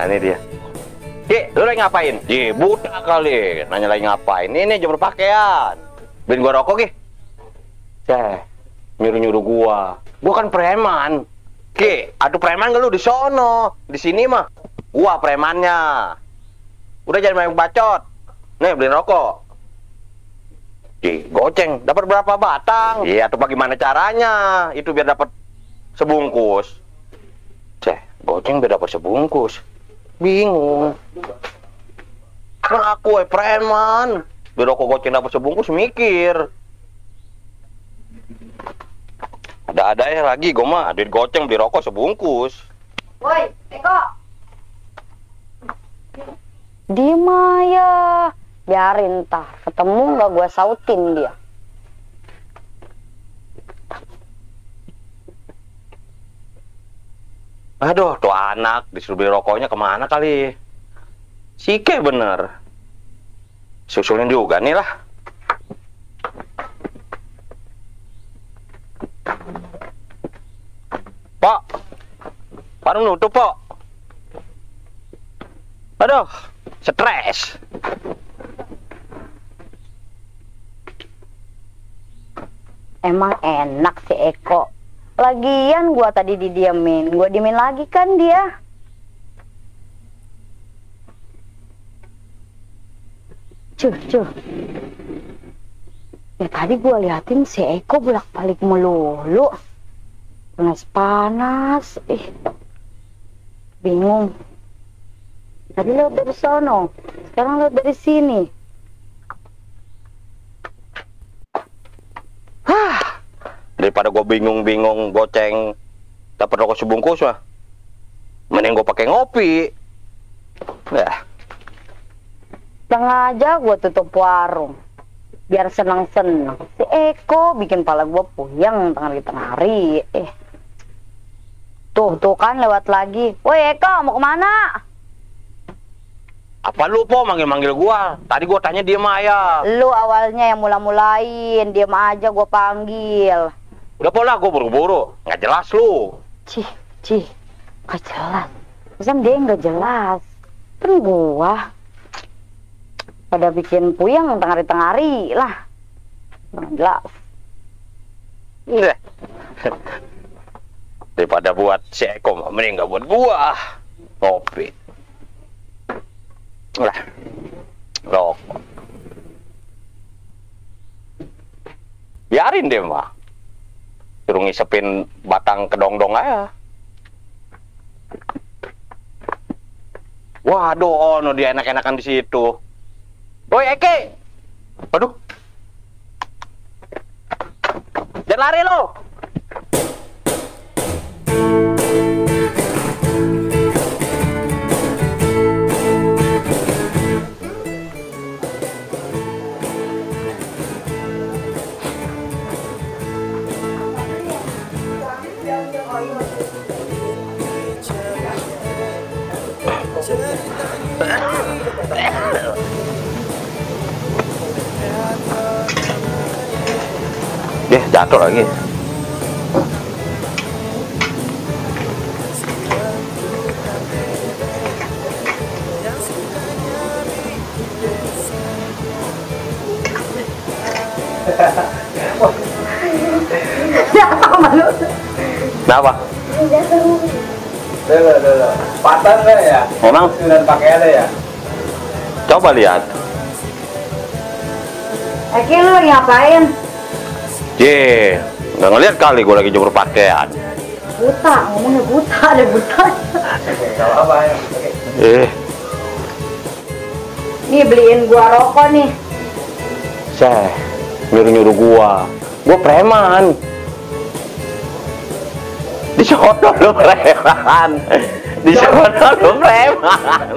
ini dia. Ki, lu lagi ngapain? Ji, buta kali. Nanya lagi ngapain? Ini jemur pakaian. Beliin gua rokok, Ki. Nyuruh-nyuruh gua. Gua kan preman. Ki, aduh preman gak lu di sono. Di sini mah gua premannya. Udah jangan main bacot. Nih, beliin rokok. Ji, goceng. Dapat berapa batang? Iya, tuh bagaimana caranya? Itu biar dapat sebungkus. Goceng biar dapat sebungkus. Bingung. Kan aku preman. Biar rokok goceng dapat sebungkus mikir. Ada ya lagi gue mah duit goceng beli rokok sebungkus. Woi, Eko. Di Maya. Biarin tah, ketemu nggak gue sautin dia. Aduh, tuh anak disuruh beli rokoknya kemana kali? Sike bener. Susulin juga nih lah. Pak, warung nutup, Pak. Aduh, stres. Emang enak si Eko. Lagian gua tadi didiamin, gua diemin lagi kan dia. Cuh. Ya tadi gua liatin si Eko bolak-balik melulu. Panas. Bingung. Tadi lewat dari sono, sekarang lewat dari sini. Daripada gue bingung goceng dapat rokok sebungkus mah, mending gue pakai ngopi. Ya. Sengaja gue tutup warung biar senang-senang. Si Eko bikin pala gue puyeng tengah hari. Tuh kan lewat lagi. Woi Eko, mau kemana? Apa lu po manggil-manggil gua? Tadi gua tanya diem aja. Lu awalnya yang mulain, diem aja gua panggil. Udah pola, gua buru-buru. Nggak jelas lu. Cih, nggak jelas. Pesan dia nggak jelas. Kan gua pada bikin puyeng tengah hari lah. Nggak jelas. Daripada buat si Eko, mending nggak buat gua. Ngopi. Lah, rokok. Biarin deh mah. Suruh ngisepin batang kedong-dong aja. Waduh, ono dia enak-enakan di situ. Woi Eke, aduh, jangan lari lo. Dia jatuh lagi. Kenapa? Dulu. Patah nggak ya? Memang? Dan pakaiannya ya? Coba lihat. Eki, lu lagi ngapain? Nggak ngeliat kali gue lagi jemur pakaian. Buta, ngomongnya buta, ada buta. Kalau apa ya? Nih beliin gua rokok nih. Nyuruh-nyuruh gua preman. Di sono lu preman. Di sono lu preman.